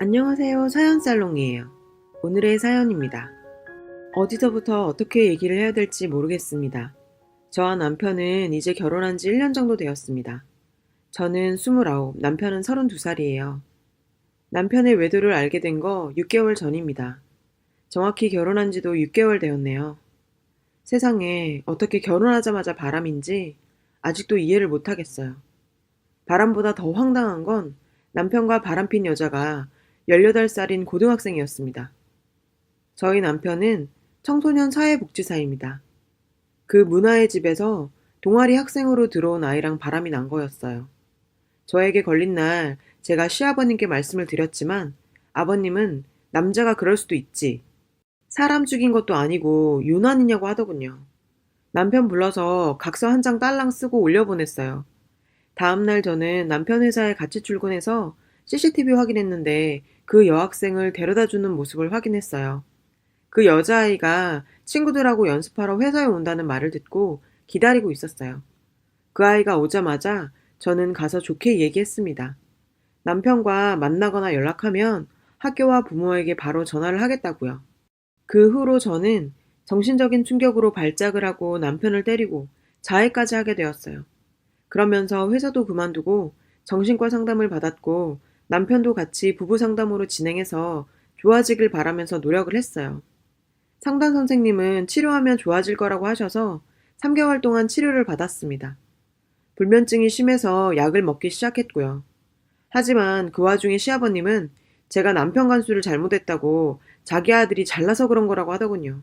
안녕하세요. 사연살롱이에요. 오늘의 사연입니다. 어디서부터 어떻게 얘기를 해야 될지 모르겠습니다. 저와 남편은 이제 결혼한 지 1년 정도 되었습니다. 저는 29, 남편은 32살이에요. 남편의 외도를 알게 된 거 6개월 전입니다. 정확히 결혼한 지도 6개월 되었네요. 세상에 어떻게 결혼하자마자 바람인지 아직도 이해를 못하겠어요. 바람보다 더 황당한 건 남편과 바람핀 여자가 18살인 고등학생이었습니다. 저희 남편은 청소년 사회복지사입니다. 그 문화의 집에서 동아리 학생으로 들어온 아이랑 바람이 난 거였어요. 저에게 걸린 날 제가 시아버님께 말씀을 드렸지만 아버님은 남자가 그럴 수도 있지. 사람 죽인 것도 아니고 유난이냐고 하더군요. 남편 불러서 각서 한 장 딸랑 쓰고 올려보냈어요. 다음날 저는 남편 회사에 같이 출근해서 CCTV 확인했는데 그 여학생을 데려다주는 모습을 확인했어요. 그 여자아이가 친구들하고 연습하러 회사에 온다는 말을 듣고 기다리고 있었어요. 그 아이가 오자마자 저는 가서 좋게 얘기했습니다. 남편과 만나거나 연락하면 학교와 부모에게 바로 전화를 하겠다고요. 그 후로 저는 정신적인 충격으로 발작을 하고 남편을 때리고 자해까지 하게 되었어요. 그러면서 회사도 그만두고 정신과 상담을 받았고 남편도 같이 부부 상담으로 진행해서 좋아지길 바라면서 노력을 했어요. 상담 선생님은 치료하면 좋아질 거라고 하셔서 3개월 동안 치료를 받았습니다. 불면증이 심해서 약을 먹기 시작했고요. 하지만 그 와중에 시아버님은 제가 남편 간수를 잘못했다고 자기 아들이 잘나서 그런 거라고 하더군요.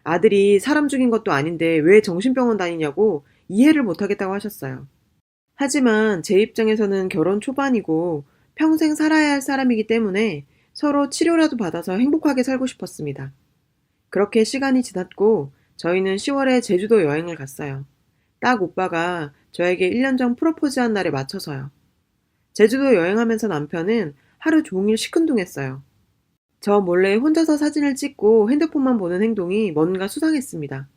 아들이 사람 죽인 것도 아닌데 왜 정신병원 다니냐고 이해를 못하겠다고 하셨어요. 하지만 제 입장에서는 결혼 초반이고 평생 살아야 할 사람이기 때문에 서로 치료라도 받아서 행복하게 살고 싶었습니다. 그렇게 시간이 지났고 저희는 10월에 제주도 여행을 갔어요. 딱 오빠가 저에게 1년 전 프로포즈한 날에 맞춰서요. 제주도 여행하면서 남편은 하루 종일 시큰둥했어요. 저 몰래 혼자서 사진을 찍고 핸드폰만 보는 행동이 뭔가 수상했습니다.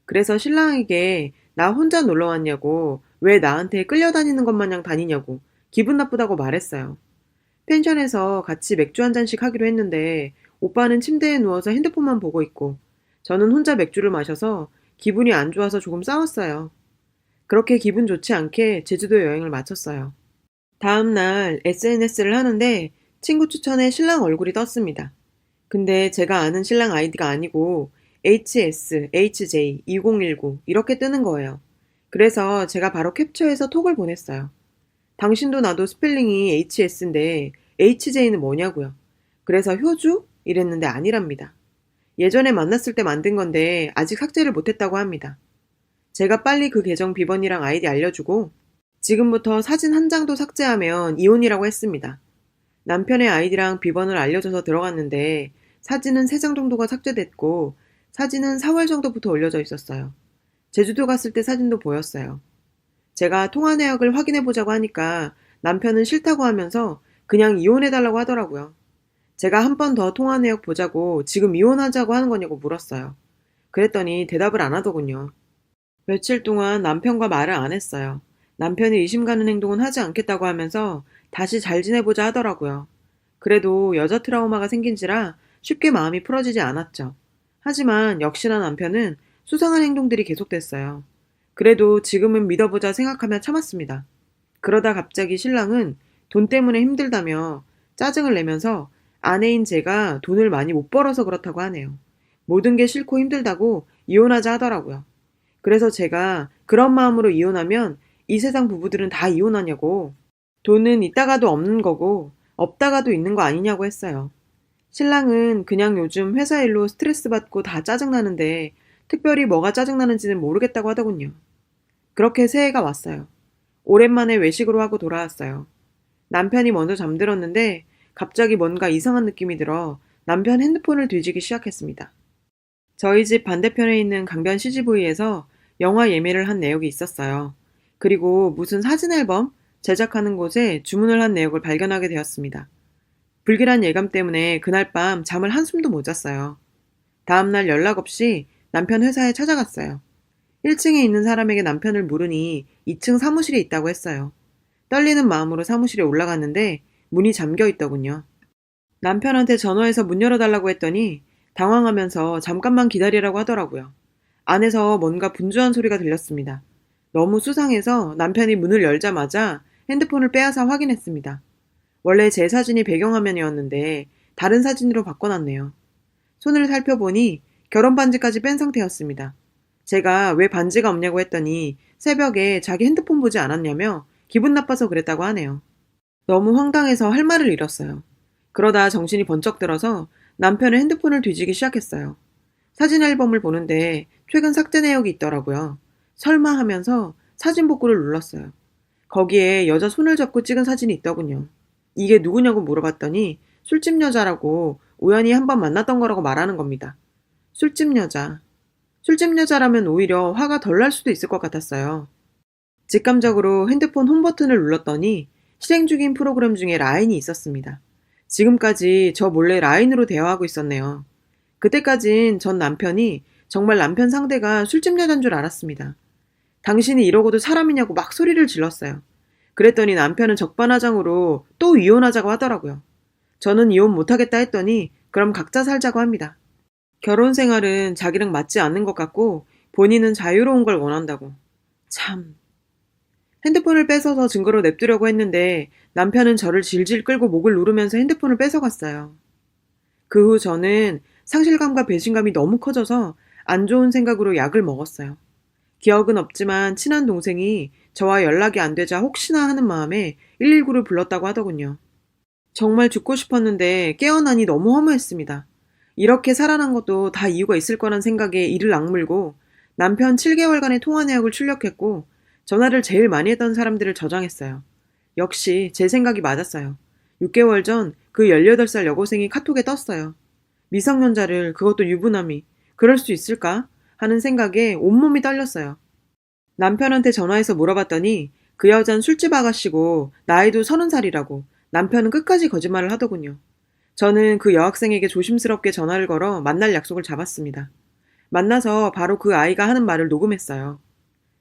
그래서 신랑에게 나 혼자 놀러 왔냐고, 왜 나한테 끌려다니는 것 마냥 다니냐고, 기분 나쁘다고 말했어요. 펜션에서 같이 맥주 한 잔씩 하기로 했는데, 오빠는 침대에 누워서 핸드폰만 보고 있고, 저는 혼자 맥주를 마셔서 기분이 안 좋아서 조금 싸웠어요. 그렇게 기분 좋지 않게 제주도 여행을 마쳤어요. 다음날 SNS를 하는데 친구 추천에 신랑 얼굴이 떴습니다. 근데 제가 아는 신랑 아이디가 아니고 HS, HJ, 2019 이렇게 뜨는 거예요. 그래서 제가 바로 캡처해서 톡을 보냈어요. 당신도 나도 스펠링이 HS인데 HJ는 뭐냐고요. 그래서 효주? 이랬는데 아니랍니다. 예전에 만났을 때 만든 건데 아직 삭제를 못했다고 합니다. 제가 빨리 그 계정 비번이랑 아이디 알려주고 지금부터 사진 한 장도 삭제하면 이혼이라고 했습니다. 남편의 아이디랑 비번을 알려줘서 들어갔는데 사진은 3장 정도가 삭제됐고 사진은 4월 정도부터 올려져 있었어요. 제주도 갔을 때 사진도 보였어요. 제가 통화 내역을 확인해보자고 하니까 남편은 싫다고 하면서 그냥 이혼해달라고 하더라고요. 제가 한 번 더 통화 내역 보자고 지금 이혼하자고 하는 거냐고 물었어요. 그랬더니 대답을 안 하더군요. 며칠 동안 남편과 말을 안 했어요. 남편이 의심 가는 행동은 하지 않겠다고 하면서 다시 잘 지내보자 하더라고요. 그래도 여자 트라우마가 생긴지라 쉽게 마음이 풀어지지 않았죠. 하지만 역시나 남편은 수상한 행동들이 계속됐어요. 그래도 지금은 믿어보자 생각하며 참았습니다. 그러다 갑자기 신랑은 돈 때문에 힘들다며 짜증을 내면서 아내인 제가 돈을 많이 못 벌어서 그렇다고 하네요. 모든 게 싫고 힘들다고 이혼하자 하더라고요. 그래서 제가 그런 마음으로 이혼하면 이 세상 부부들은 다 이혼하냐고, 돈은 있다가도 없는 거고 없다가도 있는 거 아니냐고 했어요. 신랑은 그냥 요즘 회사 일로 스트레스 받고 다 짜증나는데 특별히 뭐가 짜증나는지는 모르겠다고 하더군요. 그렇게 새해가 왔어요. 오랜만에 외식으로 하고 돌아왔어요. 남편이 먼저 잠들었는데 갑자기 뭔가 이상한 느낌이 들어 남편 핸드폰을 뒤지기 시작했습니다. 저희 집 반대편에 있는 강변 CGV에서 영화 예매를 한 내역이 있었어요. 그리고 무슨 사진 앨범 제작하는 곳에 주문을 한 내역을 발견하게 되었습니다. 불길한 예감 때문에 그날 밤 잠을 한숨도 못 잤어요. 다음날 연락 없이 남편 회사에 찾아갔어요. 1층에 있는 사람에게 남편을 물으니 2층 사무실에 있다고 했어요. 떨리는 마음으로 사무실에 올라갔는데 문이 잠겨 있더군요. 남편한테 전화해서 문 열어달라고 했더니 당황하면서 잠깐만 기다리라고 하더라고요. 안에서 뭔가 분주한 소리가 들렸습니다. 너무 수상해서 남편이 문을 열자마자 핸드폰을 빼앗아 확인했습니다. 원래 제 사진이 배경화면이었는데 다른 사진으로 바꿔놨네요. 손을 살펴보니 결혼 반지까지 뺀 상태였습니다. 제가 왜 반지가 없냐고 했더니 새벽에 자기 핸드폰 보지 않았냐며 기분 나빠서 그랬다고 하네요. 너무 황당해서 할 말을 잃었어요. 그러다 정신이 번쩍 들어서 남편의 핸드폰을 뒤지기 시작했어요. 사진 앨범을 보는데 최근 삭제 내역이 있더라고요. 설마 하면서 사진 복구를 눌렀어요. 거기에 여자 손을 잡고 찍은 사진이 있더군요. 이게 누구냐고 물어봤더니 술집 여자라고 우연히 한번 만났던 거라고 말하는 겁니다. 술집 여자. 술집 여자라면 오히려 화가 덜 날 수도 있을 것 같았어요. 직감적으로 핸드폰 홈 버튼을 눌렀더니 실행 중인 프로그램 중에 라인이 있었습니다. 지금까지 저 몰래 라인으로 대화하고 있었네요. 그때까진 전 남편이 정말 남편 상대가 술집 여잔 줄 알았습니다. 당신이 이러고도 사람이냐고 막 소리를 질렀어요. 그랬더니 남편은 적반하장으로 또 이혼하자고 하더라고요. 저는 이혼 못하겠다 했더니 그럼 각자 살자고 합니다. 결혼 생활은 자기랑 맞지 않는 것 같고 본인은 자유로운 걸 원한다고. 참. 핸드폰을 뺏어서 증거로 냅두려고 했는데 남편은 저를 질질 끌고 목을 누르면서 핸드폰을 뺏어갔어요. 그 후 저는 상실감과 배신감이 너무 커져서 안 좋은 생각으로 약을 먹었어요. 기억은 없지만 친한 동생이 저와 연락이 안 되자 혹시나 하는 마음에 119를 불렀다고 하더군요. 정말 죽고 싶었는데 깨어나니 너무 허무했습니다. 이렇게 살아난 것도 다 이유가 있을 거란 생각에 이를 악물고 남편 7개월간의 통화 내역을 출력했고 전화를 제일 많이 했던 사람들을 저장했어요. 역시 제 생각이 맞았어요. 6개월 전 그 18살 여고생이 카톡에 떴어요. 미성년자를, 그것도 유부남이 그럴 수 있을까? 하는 생각에 온몸이 떨렸어요. 남편한테 전화해서 물어봤더니 그 여잔 술집 아가씨고 나이도 30살이라고 남편은 끝까지 거짓말을 하더군요. 저는 그 여학생에게 조심스럽게 전화를 걸어 만날 약속을 잡았습니다. 만나서 바로 그 아이가 하는 말을 녹음했어요.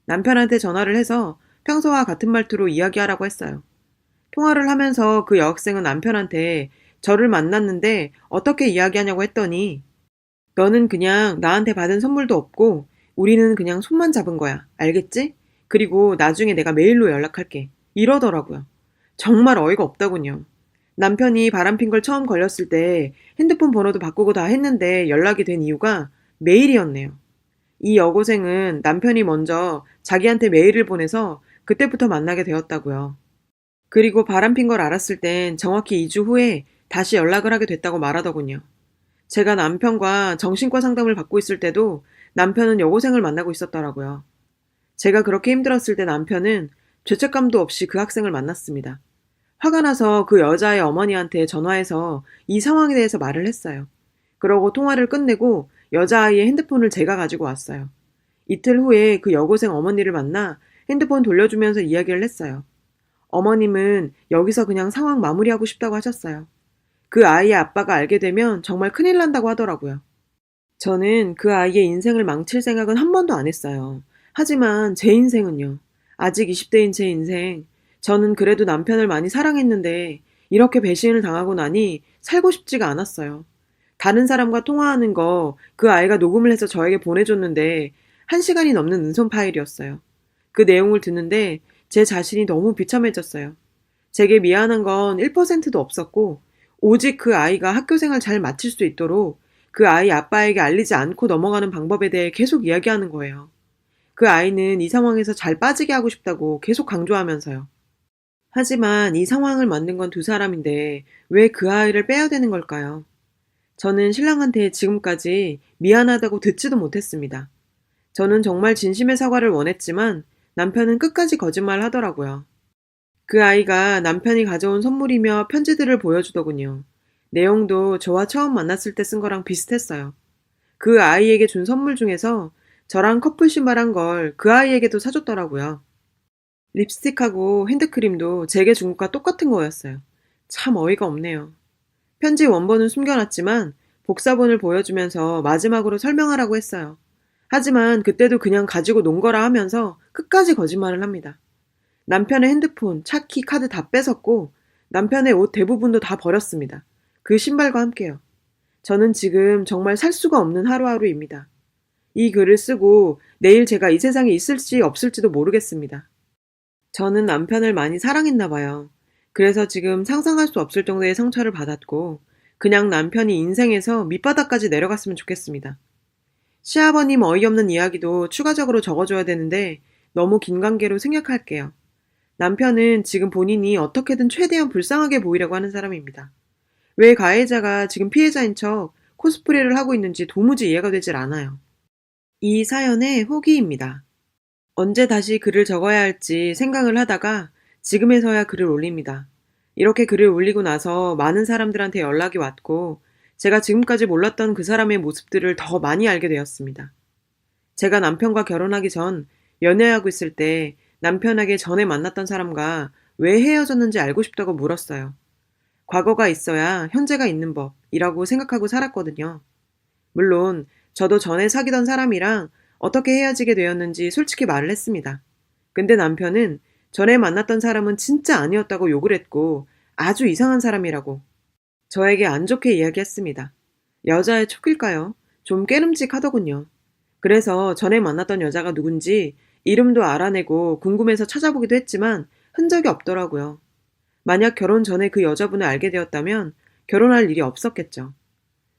남편한테 전화를 해서 평소와 같은 말투로 이야기하라고 했어요. 통화를 하면서 그 여학생은 남편한테 저를 만났는데 어떻게 이야기하냐고 했더니 너는 그냥 나한테 받은 선물도 없고 우리는 그냥 손만 잡은 거야. 알겠지? 그리고 나중에 내가 메일로 연락할게. 이러더라고요. 정말 어이가 없더군요. 남편이 바람핀 걸 처음 걸렸을 때 핸드폰 번호도 바꾸고 다 했는데 연락이 된 이유가 메일이었네요. 이 여고생은 남편이 먼저 자기한테 메일을 보내서 그때부터 만나게 되었다고요. 그리고 바람핀 걸 알았을 땐 정확히 2주 후에 다시 연락을 하게 됐다고 말하더군요. 제가 남편과 정신과 상담을 받고 있을 때도 남편은 여고생을 만나고 있었더라고요. 제가 그렇게 힘들었을 때 남편은 죄책감도 없이 그 학생을 만났습니다. 화가 나서 그 여자의 어머니한테 전화해서 이 상황에 대해서 말을 했어요. 그러고 통화를 끝내고 여자아이의 핸드폰을 제가 가지고 왔어요. 이틀 후에 그 여고생 어머니를 만나 핸드폰 돌려주면서 이야기를 했어요. 어머님은 여기서 그냥 상황 마무리하고 싶다고 하셨어요. 그 아이의 아빠가 알게 되면 정말 큰일 난다고 하더라고요. 저는 그 아이의 인생을 망칠 생각은 한 번도 안 했어요. 하지만 제 인생은요. 아직 20대인 제 인생. 저는 그래도 남편을 많이 사랑했는데 이렇게 배신을 당하고 나니 살고 싶지가 않았어요. 다른 사람과 통화하는 거 그 아이가 녹음을 해서 저에게 보내줬는데 1시간이 넘는 음성 파일이었어요. 그 내용을 듣는데 제 자신이 너무 비참해졌어요. 제게 미안한 건 1%도 없었고 오직 그 아이가 학교 생활 잘 마칠 수 있도록 그 아이 아빠에게 알리지 않고 넘어가는 방법에 대해 계속 이야기하는 거예요. 그 아이는 이 상황에서 잘 빠지게 하고 싶다고 계속 강조하면서요. 하지만 이 상황을 만든 건 두 사람인데 왜 그 아이를 빼야 되는 걸까요? 저는 신랑한테 지금까지 미안하다고 듣지도 못했습니다. 저는 정말 진심의 사과를 원했지만 남편은 끝까지 거짓말을 하더라고요. 그 아이가 남편이 가져온 선물이며 편지들을 보여주더군요. 내용도 저와 처음 만났을 때 쓴 거랑 비슷했어요. 그 아이에게 준 선물 중에서 저랑 커플 신발한 걸 그 아이에게도 사줬더라고요. 립스틱하고 핸드크림도 제게 준 것과 똑같은 거였어요. 참 어이가 없네요. 편지 원본은 숨겨놨지만 복사본을 보여주면서 마지막으로 설명하라고 했어요. 하지만 그때도 그냥 가지고 논 거라 하면서 끝까지 거짓말을 합니다. 남편의 핸드폰, 차키, 카드 다 뺏었고 남편의 옷 대부분도 다 버렸습니다. 그 신발과 함께요. 저는 지금 정말 살 수가 없는 하루하루입니다. 이 글을 쓰고 내일 제가 이 세상에 있을지 없을지도 모르겠습니다. 저는 남편을 많이 사랑했나 봐요. 그래서 지금 상상할 수 없을 정도의 상처를 받았고, 그냥 남편이 인생에서 밑바닥까지 내려갔으면 좋겠습니다. 시아버님 어이없는 이야기도 추가적으로 적어줘야 되는데 너무 긴 관계로 생략할게요. 남편은 지금 본인이 어떻게든 최대한 불쌍하게 보이려고 하는 사람입니다. 왜 가해자가 지금 피해자인 척 코스프레를 하고 있는지 도무지 이해가 되질 않아요. 이 사연의 후기입니다. 언제 다시 글을 적어야 할지 생각을 하다가 지금에서야 글을 올립니다. 이렇게 글을 올리고 나서 많은 사람들한테 연락이 왔고 제가 지금까지 몰랐던 그 사람의 모습들을 더 많이 알게 되었습니다. 제가 남편과 결혼하기 전 연애하고 있을 때 남편에게 전에 만났던 사람과 왜 헤어졌는지 알고 싶다고 물었어요. 과거가 있어야 현재가 있는 법이라고 생각하고 살았거든요. 물론 저도 전에 사귀던 사람이랑 어떻게 헤어지게 되었는지 솔직히 말을 했습니다. 근데 남편은 전에 만났던 사람은 진짜 아니었다고 욕을 했고 아주 이상한 사람이라고 저에게 안 좋게 이야기했습니다. 여자의 촉일까요? 좀 깨름직하더군요. 그래서 전에 만났던 여자가 누군지 이름도 알아내고 궁금해서 찾아보기도 했지만 흔적이 없더라고요. 만약 결혼 전에 그 여자분을 알게 되었다면 결혼할 일이 없었겠죠.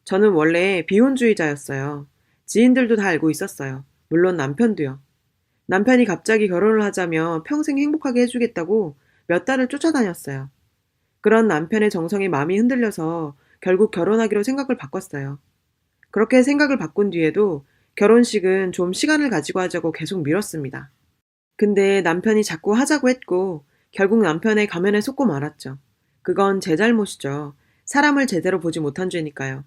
저는 원래 비혼주의자였어요. 지인들도 다 알고 있었어요. 물론 남편도요. 남편이 갑자기 결혼을 하자며 평생 행복하게 해주겠다고 몇 달을 쫓아다녔어요. 그런 남편의 정성에 마음이 흔들려서 결국 결혼하기로 생각을 바꿨어요. 그렇게 생각을 바꾼 뒤에도 결혼식은 좀 시간을 가지고 하자고 계속 미뤘습니다. 근데 남편이 자꾸 하자고 했고 결국 남편의 가면에 속고 말았죠. 그건 제 잘못이죠. 사람을 제대로 보지 못한 죄니까요.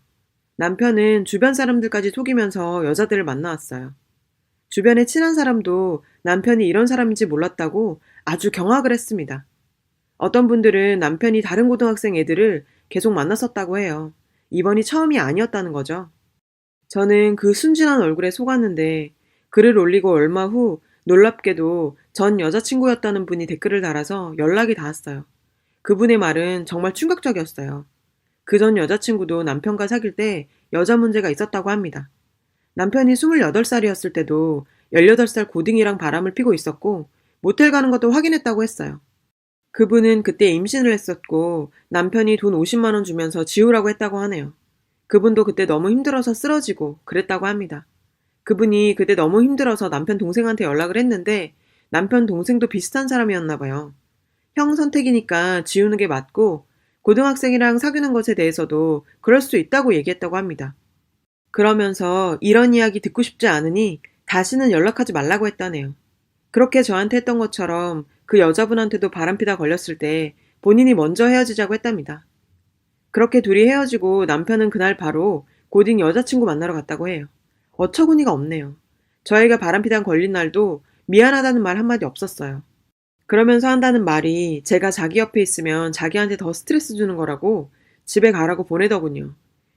남편은 주변 사람들까지 속이면서 여자들을 만나왔어요. 주변에 친한 사람도 남편이 이런 사람인지 몰랐다고 아주 경악을 했습니다. 어떤 분들은 남편이 다른 고등학생 애들을 계속 만났었다고 해요. 이번이 처음이 아니었다는 거죠. 저는 그 순진한 얼굴에 속았는데 글을 올리고 얼마 후 놀랍게도 전 여자친구였다는 분이 댓글을 달아서 연락이 닿았어요. 그분의 말은 정말 충격적이었어요. 그 전 여자친구도 남편과 사귈 때 여자 문제가 있었다고 합니다. 남편이 28살이었을 때도 18살 고딩이랑 바람을 피고 있었고 모텔 가는 것도 확인했다고 했어요. 그분은 그때 임신을 했었고 남편이 돈 50만 원 주면서 지우라고 했다고 하네요. 그분도 그때 너무 힘들어서 쓰러지고 그랬다고 합니다. 그분이 그때 너무 힘들어서 남편 동생한테 연락을 했는데 남편 동생도 비슷한 사람이었나 봐요. 형 선택이니까 지우는 게 맞고 고등학생이랑 사귀는 것에 대해서도 그럴 수 있다고 얘기했다고 합니다. 그러면서 이런 이야기 듣고 싶지 않으니 다시는 연락하지 말라고 했다네요. 그렇게 저한테 했던 것처럼 그 여자분한테도 바람피다 걸렸을 때 본인이 먼저 헤어지자고 했답니다. 그렇게 둘이 헤어지고 남편은 그날 바로 고딩 여자친구 만나러 갔다고 해요. 어처구니가 없네요. 저희가 바람피단 걸린 날도 미안하다는 말 한마디 없었어요. 그러면서 한다는 말이 제가 자기 옆에 있으면 자기한테 더 스트레스 주는 거라고 집에 가라고 보내더군요.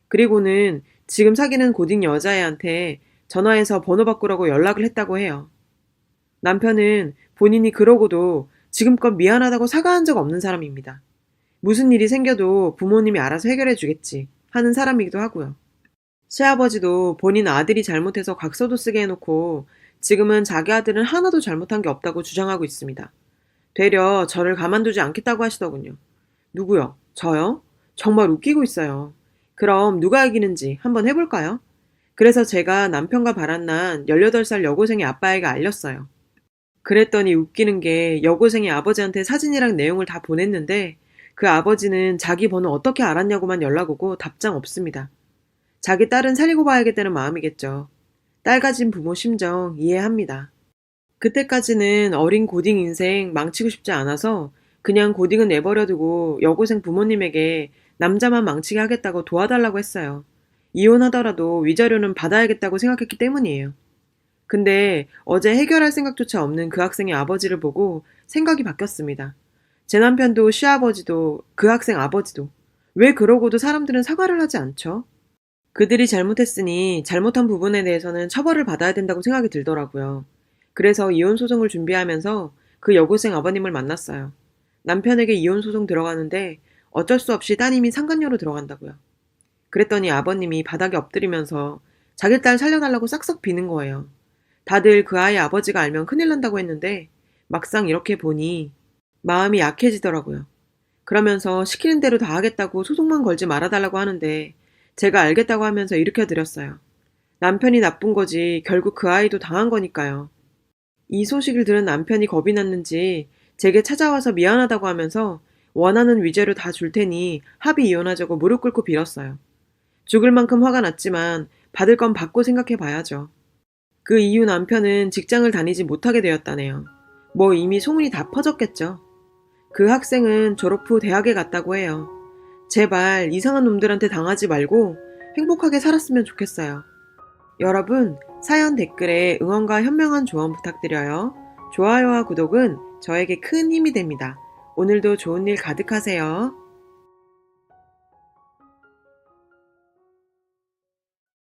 그리고는 지금 사귀는 고딩 여자애한테 전화해서 번호 바꾸라고 연락을 했다고 해요. 남편은 본인이 그러고도 지금껏 미안하다고 사과한 적 없는 사람입니다. 무슨 일이 생겨도 부모님이 알아서 해결해 주겠지 하는 사람이기도 하고요. 시아버지도 본인 아들이 잘못해서 각서도 쓰게 해놓고 지금은 자기 아들은 하나도 잘못한 게 없다고 주장하고 있습니다. 되려 저를 가만두지 않겠다고 하시더군요. 누구요? 저요? 정말 웃기고 있어요. 그럼 누가 이기는지 한번 해볼까요? 그래서 제가 남편과 바람난 18살 여고생의 아빠에게 알렸어요. 그랬더니 웃기는 게 여고생이 아버지한테 사진이랑 내용을 다 보냈는데 그 아버지는 자기 번호 어떻게 알았냐고만 연락 오고 답장 없습니다. 자기 딸은 살리고 봐야겠다는 마음이겠죠. 딸 가진 부모 심정 이해합니다. 그때까지는 어린 고딩 인생 망치고 싶지 않아서 그냥 고딩은 내버려두고 여고생 부모님에게 남자만 망치게 하겠다고 도와달라고 했어요. 이혼하더라도 위자료는 받아야겠다고 생각했기 때문이에요. 근데 어제 해결할 생각조차 없는 그 학생의 아버지를 보고 생각이 바뀌었습니다. 제 남편도 시아버지도 그 학생 아버지도 왜 그러고도 사람들은 사과를 하지 않죠? 그들이 잘못했으니 잘못한 부분에 대해서는 처벌을 받아야 된다고 생각이 들더라고요. 그래서 이혼 소송을 준비하면서 그 여고생 아버님을 만났어요. 남편에게 이혼 소송 들어가는데 어쩔 수 없이 따님이 상간녀로 들어간다고요. 그랬더니 아버님이 바닥에 엎드리면서 자기 딸 살려달라고 싹싹 비는 거예요. 다들 그 아이 아버지가 알면 큰일 난다고 했는데 막상 이렇게 보니 마음이 약해지더라고요. 그러면서 시키는 대로 다 하겠다고 소송만 걸지 말아달라고 하는데 제가 알겠다고 하면서 일으켜드렸어요. 남편이 나쁜 거지 결국 그 아이도 당한 거니까요. 이 소식을 들은 남편이 겁이 났는지 제게 찾아와서 미안하다고 하면서 원하는 위자료 다 줄 테니 합의 이혼하자고 무릎 꿇고 빌었어요. 죽을 만큼 화가 났지만 받을 건 받고 생각해 봐야죠. 그 이후 남편은 직장을 다니지 못하게 되었다네요. 뭐 이미 소문이 다 퍼졌겠죠. 그 학생은 졸업 후 대학에 갔다고 해요. 제발 이상한 놈들한테 당하지 말고 행복하게 살았으면 좋겠어요. 여러분, 사연 댓글에 응원과 현명한 조언 부탁드려요. 좋아요와 구독은 저에게 큰 힘이 됩니다. 오늘도 좋은 일 가득하세요.